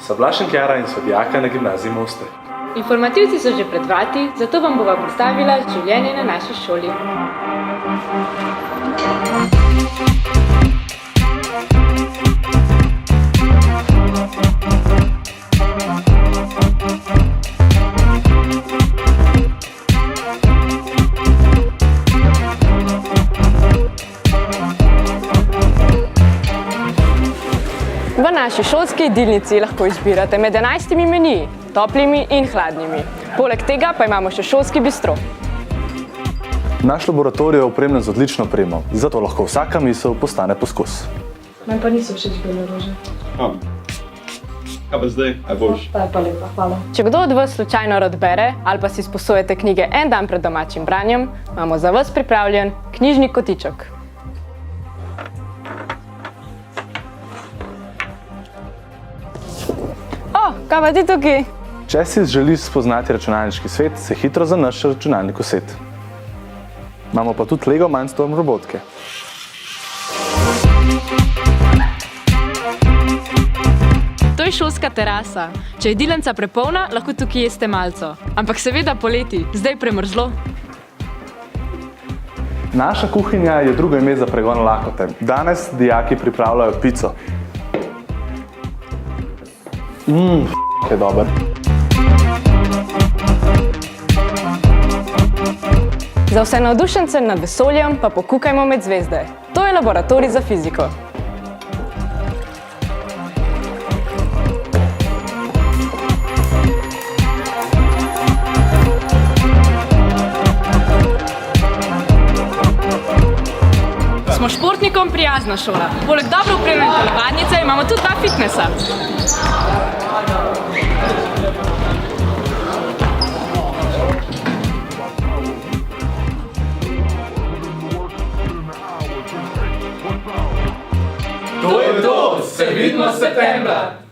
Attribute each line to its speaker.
Speaker 1: Sva Blaž in Kjara in sva dijaka na gimnaziji Moste.
Speaker 2: Informativci so že pred vrati, zato vam bova predstavila življenje na naši šoli. V naši šolski jedilnici lahko izbirate med 11 meniji, toplimi in hladnimi. Poleg tega pa imamo še šolski bistro.
Speaker 1: Naš laboratorij je opremljen z odlično opremo, zato lahko vsaka misel postane poskus.
Speaker 2: Meni pa niso všeč bele rože.
Speaker 3: Kaj pa zdaj? Aj boš?
Speaker 2: Ta je pa lepa, hvala. Če kdo od vas slučajno rad bere ali pa si sposojate knjige en dan pred domačim branjem, imamo za vas pripravljen knjižni kotiček. Kaj pa ti tukaj?
Speaker 1: Če si želiš spoznati računalniški svet, se hitro zanaši računalnik v set. Imamo pa tudi Lego Mindstorm robotke.
Speaker 2: To je šolska terasa. Če je jedilnica prepolna, lahko tukaj jeste malco. Ampak seveda poleti, zdaj premrzlo.
Speaker 1: Naša kuhinja je drugo ime za pregon lakote. Danes dijaki pripravljajo pico. Je dober.
Speaker 2: Za vse navdušence nad vesoljem pa pokukajmo med zvezde. To je laboratorij za fiziko. Smo športnikom prijazna šola. Poleg dobro opremljene telovadnice imamo tudi 2 fitnesa.
Speaker 4: To je to, se vidimo septembra!